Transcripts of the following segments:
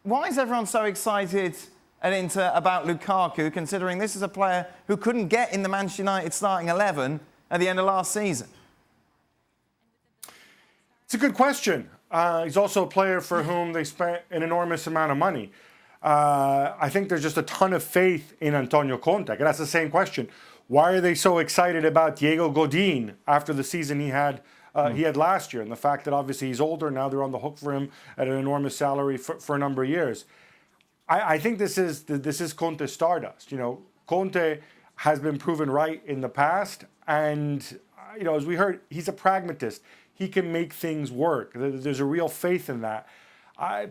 why is everyone so excited at Inter about Lukaku, considering this is a player who couldn't get in the Manchester United starting 11 at the end of last season? It's a good question. He's also a player for whom they spent an enormous amount of money. I think there's just a ton of faith in Antonio Conte. And that's the same question. Why are they so excited about Diego Godin after the season he had last year? And the fact that obviously he's older, now they're on the hook for him at an enormous salary for a number of years. I think this is Conte's stardust. You know, Conte has been proven right in the past. And, you know, as we heard, he's a pragmatist. He can make things work. There's a real faith in that.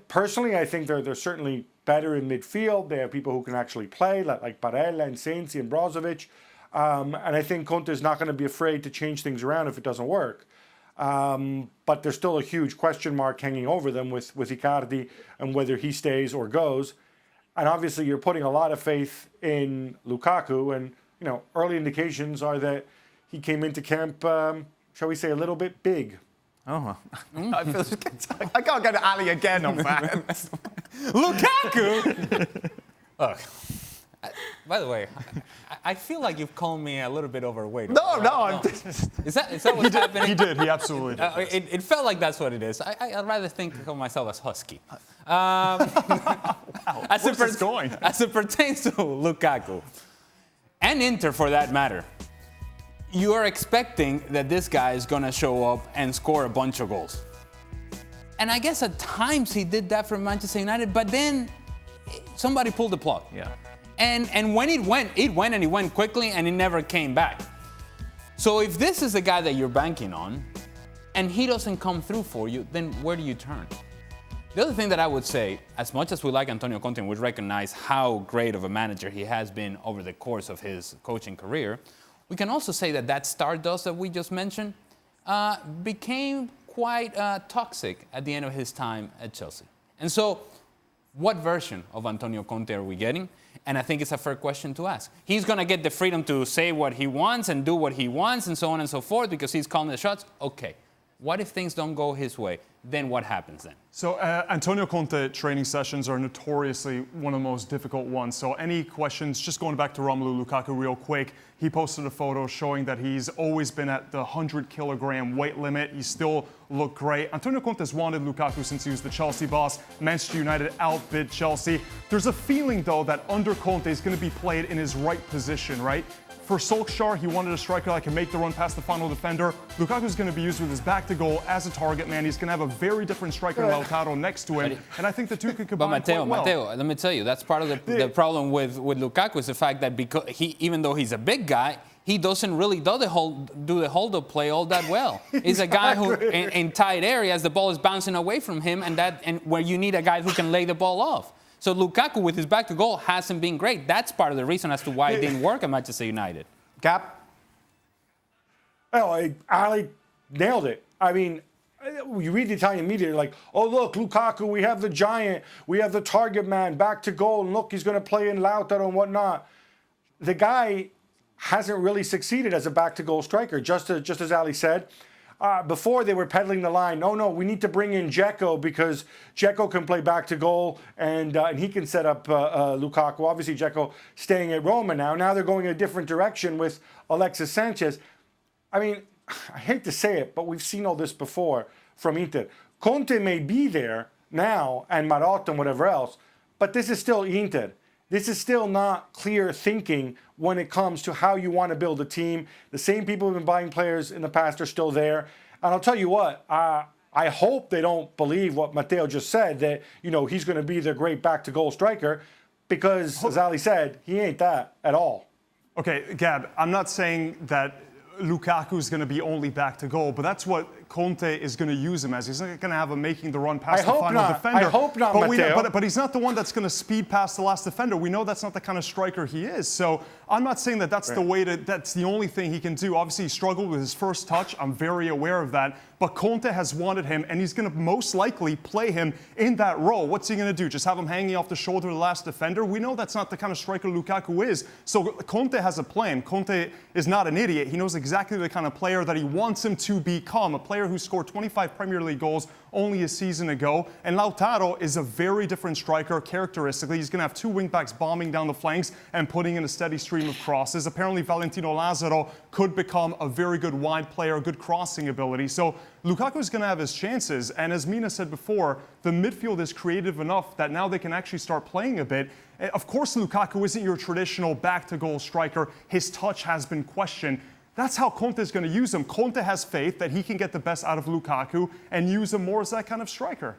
Personally, I think they're certainly better in midfield. They have people who can actually play, like Barella and Sensi and Brozovic. And I think Conte is not going to be afraid to change things around if it doesn't work. But there's still a huge question mark hanging over them with Icardi and whether he stays or goes. And obviously, you're putting a lot of faith in Lukaku. And, you know, early indications are that he came into camp, shall we say, a little bit big. Oh, I can't go to Ali again on that. Lukaku! Look, by the way, I feel like you've called me a little bit overweight. No. Is that what's happening? He did. He absolutely did. It felt like that's what it is. I'd rather think of myself as husky. Where's this going? As it pertains to Lukaku, and Inter for that matter, you are expecting that this guy is going to show up and score a bunch of goals. And I guess at times he did that for Manchester United, but then somebody pulled the plug. Yeah. And when it went and it went quickly and it never came back. So if this is the guy that you're banking on and he doesn't come through for you, then where do you turn? The other thing that I would say, as much as we like Antonio Conte and we recognize how great of a manager he has been over the course of his coaching career, we can also say that stardust that we just mentioned became quite toxic at the end of his time at Chelsea. And so, what version of Antonio Conte are we getting? And I think it's a fair question to ask. He's going to get the freedom to say what he wants and do what he wants and so on and so forth because he's calling the shots. Okay. What if things don't go his way? Then what happens then? So Antonio Conte training sessions are notoriously one of the most difficult ones. So any questions, just going back to Romelu Lukaku real quick, he posted a photo showing that he's always been at the 100-kilogram weight limit. He still looked great. Antonio Conte has wanted Lukaku since he was the Chelsea boss. Manchester United outbid Chelsea. There's a feeling, though, that under Conte is going to be played in his right position, right? For Solskjaer, he wanted a striker that can make the run past the final defender. Lukaku's going to be used with his back to goal as a target man. He's going to have a very different striker, Lautaro, next to him. And I think the two could combine quite well. Matteo, let me tell you, that's part of the problem with Lukaku is the fact that because even though he's a big guy, he doesn't really do the hold-up play all that well. He's a guy who, in tight areas, the ball is bouncing away from him, and where you need a guy who can lay the ball off. So Lukaku, with his back to goal, hasn't been great. That's part of the reason as to why it didn't work at Manchester United. Gab? Oh, Ali nailed it. I mean, you read the Italian media, like, oh, look, Lukaku, we have the giant, we have the target man, back to goal, and look, he's going to play in Lautaro and whatnot. The guy hasn't really succeeded as a back-to-goal striker, just as Ali said. Before they were peddling the line, no, we need to bring in Dzeko because Dzeko can play back to goal and he can set up Lukaku. Obviously, Dzeko staying at Roma now. Now they're going a different direction with Alexis Sanchez. I mean, I hate to say it, but we've seen all this before from Inter. Conte may be there now and Marotta and whatever else, but this is still Inter. This is still not clear thinking when it comes to how you want to build a team. The same people who've been buying players in the past are still there. And I'll tell you what, I hope they don't believe what Matteo just said, that, you know, he's going to be the great back-to-goal striker, because, as Ali said, he ain't that at all. Okay, Gab, I'm not saying that Lukaku is going to be only back to goal, but that's what Conte is going to use him as. He's not going to have him making the run past the final defender. I hope not, Matteo. But he's not the one that's going to speed past the last defender. We know that's not the kind of striker he is. So I'm not saying that that's that's the only thing he can do. Obviously, he struggled with his first touch. I'm very aware of that. But Conte has wanted him, and he's going to most likely play him in that role. What's he going to do? Just have him hanging off the shoulder of the last defender? We know that's not the kind of striker Lukaku is. So Conte has a plan. Conte is not an idiot. He knows exactly the kind of player that he wants him to become, a player player who scored 25 Premier League goals only a season ago. And Lautaro is a very different striker characteristically. He's going to have two wing-backs bombing down the flanks and putting in a steady stream of crosses. Apparently, Valentino Lazaro could become a very good wide player, good crossing ability. So Lukaku is going to have his chances. And as Mina said before, the midfield is creative enough that now they can actually start playing a bit. Of course, Lukaku isn't your traditional back-to-goal striker. His touch has been questioned. That's how Conte is going to use him. Conte has faith that he can get the best out of Lukaku and use him more as that kind of striker.